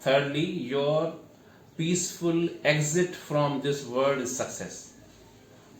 thirdly your peaceful exit from this world is success।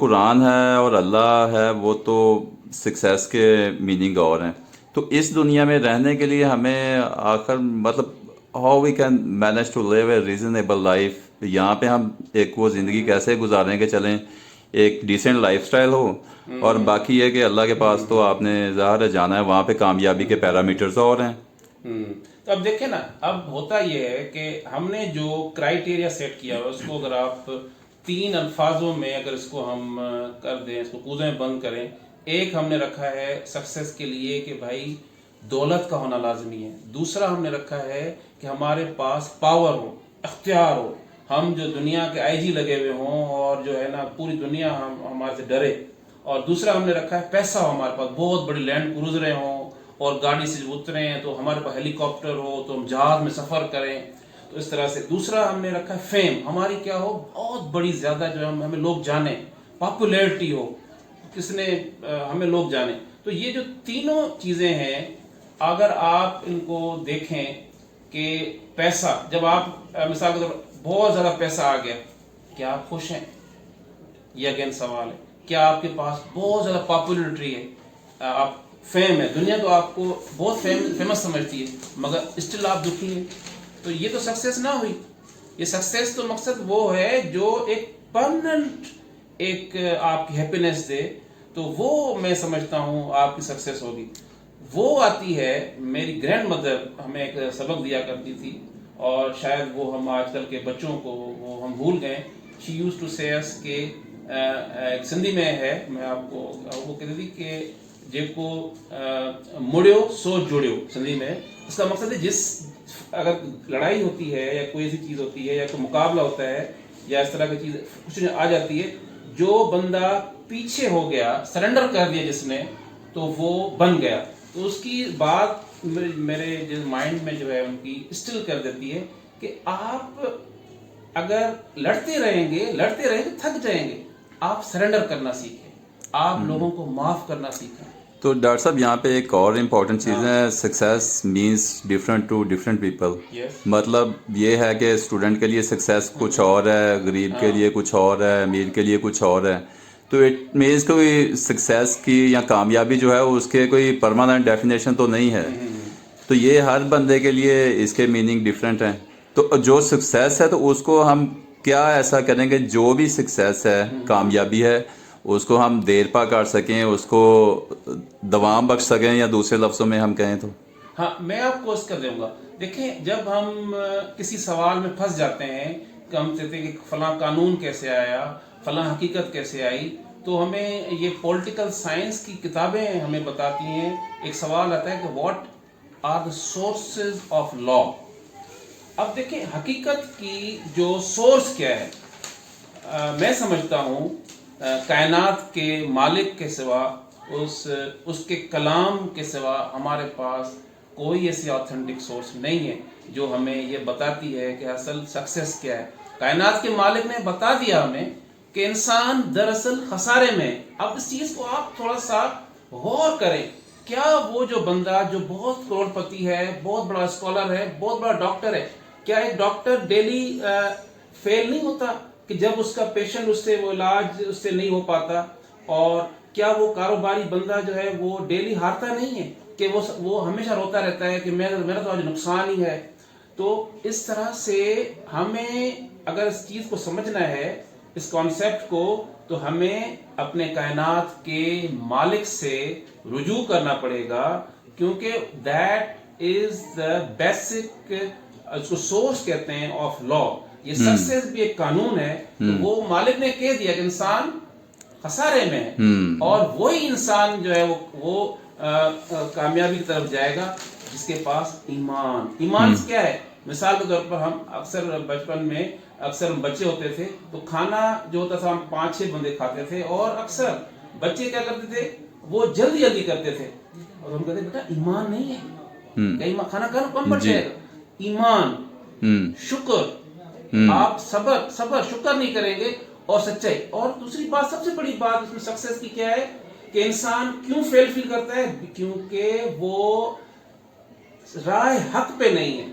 قرآن ہے اور اللہ ہے وہ تو سکسیس کے میننگ اور ہیں. تو اس دنیا میں رہنے کے لیے ہمیں آخر مطلب how we can manage to live a reasonable life, یہاں پہ ہم ایک وہ زندگی کیسے گزاریں کہ چلیں ایک ڈیسنٹ لائف سٹائل ہو, اور باقی یہ کہ اللہ کے پاس تو آپ نے ظاہر ہے جانا ہے, وہاں پہ کامیابی کے پیرامیٹرز اور ہیں. تو اب دیکھیں نا, اب ہوتا یہ ہے کہ ہم نے جو کرائیٹیریا سیٹ کیا ہے اس کو اگر آپ 3 الفاظوں میں اگر اس کو ہم کر دیں, اس کو کوزے میں بند کریں. ایک ہم نے رکھا ہے سکسیس کے لیے کہ بھائی دولت کا ہونا لازمی ہے. دوسرا ہم نے رکھا ہے کہ ہمارے پاس پاور ہو, اختیار ہو, ہم جو دنیا کے آئی جی لگے ہوئے ہوں اور جو ہے نا پوری دنیا ہمارے سے ڈرے. اور دوسرا ہم نے رکھا ہے پیسہ ہو ہمارے پاس, بہت بڑی لینڈ کروزریں ہوں اور گاڑی سے اتریں تو ہمارے پاس ہیلی کاپٹر ہو تو ہم جہاز میں سفر کریں. تو اس طرح سے دوسرا ہم نے رکھا ہے فیم, ہماری کیا ہو بہت بڑی زیادہ جو ہمیں لوگ جانیں, پاپولیرٹی ہو, کس نے ہمیں لوگ جانیں. تو یہ جو تینوں چیزیں ہیں اگر آپ ان کو دیکھیں کہ پیسہ, جب آپ مثال کے طور پر بہت زیادہ پیسہ آ گیا, کیا آپ خوش ہیں؟ یہ اگین سوال ہے. کیا آپ کے پاس بہت زیادہ پاپولیرٹی ہے, آپ فیم ہے, دنیا تو آپ کو بہت فیمس سمجھتی ہے, مگر اسٹل آپ دکھی ہیں, تو یہ تو سکسیس نہ ہوئی. یہ سکسیس تو مقصد وہ ہے جو ایک پرماننٹ ایک آپ کی ہیپینس دے, تو وہ میں سمجھتا ہوں آپ کی سکسیس ہوگی. وہ آتی ہے, میری گرینڈ مدر ہمیں ایک سبق دیا کرتی تھی اور شاید وہ ہم آج کل کے بچوں کو وہ ہم بھول گئے. شی یوز ٹو سے اس کہ ایک سندھی میں ہے, میں آپ کو وہ کہتی تھی کہ جب کو مڑیو سو جوڑیو, سندھی میں اس کا مقصد ہے جس اگر لڑائی ہوتی ہے یا کوئی ایسی چیز ہوتی ہے یا کوئی مقابلہ ہوتا ہے یا اس طرح کی چیز کچھ آ جاتی ہے, جو بندہ پیچھے ہو گیا, سرنڈر کر دیا جس نے, تو وہ بن گیا. تو اس کی بات میرے جو مائنڈ میں جو ہے ان کی اسٹل کر دیتی ہے کہ آپ اگر لڑتے رہیں گے تھک جائیں گے. آپ سرنڈر کرنا سیکھیں, آپ لوگوں کو معاف کرنا سیکھیں. تو ڈاکٹر صاحب یہاں پہ ایک اور امپورٹنٹ چیز ہے, success means different to different people. مطلب یہ ہے کہ اسٹوڈنٹ کے لیے سکسیس کچھ اور ہے, غریب کے لیے کچھ اور ہے, امیر کے لیے کچھ اور ہے. تو اٹ مینس کوئی سکسیس کی یا کامیابی جو ہے اس کے کوئی پرماننٹ ڈیفینیشن تو نہیں ہے. تو یہ ہر بندے کے لیے اس کے میننگ ڈفرینٹ ہیں. تو جو سکسیس ہے تو اس کو ہم کیا ایسا کریں کہ جو بھی سکسیس ہے, کامیابی ہے, اس کو ہم دیر پا کر سکیں, اس کو دوام بخش سکیں, یا دوسرے لفظوں میں ہم کہیں تو. ہاں, میں آپ کو اس کا دوں گا. دیکھیں, جب ہم کسی سوال میں پھنس جاتے ہیں کہ ہم کہتے ہیں کہ فلاں قانون کیسے آیا, فلاں حقیقت کیسے آئی, تو ہمیں یہ پولیٹیکل سائنس کی کتابیں ہمیں بتاتی ہیں. ایک سوال آتا ہے کہ what are the sources of law. اب دیکھیں حقیقت کی جو سورس کیا ہے, میں سمجھتا ہوں کائنات کے مالک کے سوا, اس کے کلام کے سوا ہمارے پاس کوئی ایسی آتھینٹک سورس نہیں ہے جو ہمیں یہ بتاتی ہے کہ اصل سکسیس کیا ہے. کائنات کے مالک نے بتا دیا ہمیں کہ انسان دراصل خسارے میں. اب اس چیز کو آپ تھوڑا سا غور کریں, کیا وہ جو بندہ جو بہت کروڑ پتی ہے, بہت بڑا اسکالر ہے, بہت بڑا ڈاکٹر ہے, کیا ایک ڈاکٹر ڈیلی فیل نہیں ہوتا کہ جب اس کا پیشنٹ اس سے وہ علاج اس سے نہیں ہو پاتا؟ اور کیا وہ کاروباری بندہ جو ہے وہ ڈیلی ہارتا نہیں ہے کہ وہ ہمیشہ روتا رہتا ہے کہ میرا تو آج نقصان ہی ہے؟ تو اس طرح سے ہمیں اگر اس چیز کو سمجھنا ہے, اس کانسیپٹ کو, تو ہمیں اپنے کائنات کے مالک سے رجوع کرنا پڑے گا, کیونکہ دیٹ از دا بیسک, اس کو سورس کہتے ہیں آف لا. یہ سکسیس بھی ایک قانون ہے. تو وہ مالک نے کہہ دیا کہ انسان خسارے میں ہے, اور وہی انسان جو ہے وہ کامیابی کی طرف جائے گا جس کے پاس ایمان. ایمان کیا ہے؟ مثال کے طور پر ہم اکثر بچپن میں اکثر بچے ہوتے تھے تو کھانا جو ہوتا تھا ہم 5-6 بندے کھاتے تھے, اور اکثر بچے کیا کرتے تھے, وہ جلدی کرتے تھے, اور ہم کہتے بیٹا ایمان نہیں ہے, کہیں کھانا کم پڑ جائے گا. ایمان, شکر, آپ صبر شکر نہیں کریں گے, اور سچائی. اور دوسری بات, سب سے بڑی بات اس میں سکسیس کی کیا ہے کہ انسان کیوں فیل کرتا ہے؟ کیونکہ وہ راہ حق پہ نہیں ہے.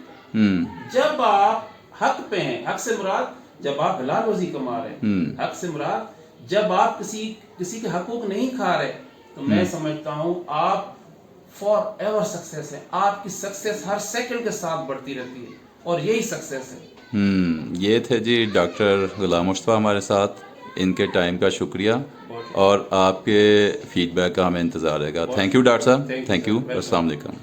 جب آپ حق پہ ہیں, حق سے مراد جب آپ حلال روزی کما رہے ہیں, حق سے مراد جب آپ کسی کے حقوق نہیں کھا رہے تو میں سمجھتا ہوں آپ فار ایور سکسیس ہے. آپ کی سکسیس ہر سیکنڈ کے ساتھ بڑھتی رہتی ہے اور یہی سکسیس ہے. یہ تھے جی ڈاکٹر غلام مصطفیٰ ہمارے ساتھ. ان کے ٹائم کا شکریہ اور آپ کے فیڈ بیک کا ہمیں انتظار رہے گا. تھینک یو ڈاکٹر صاحب. Thank you. السلام علیکم.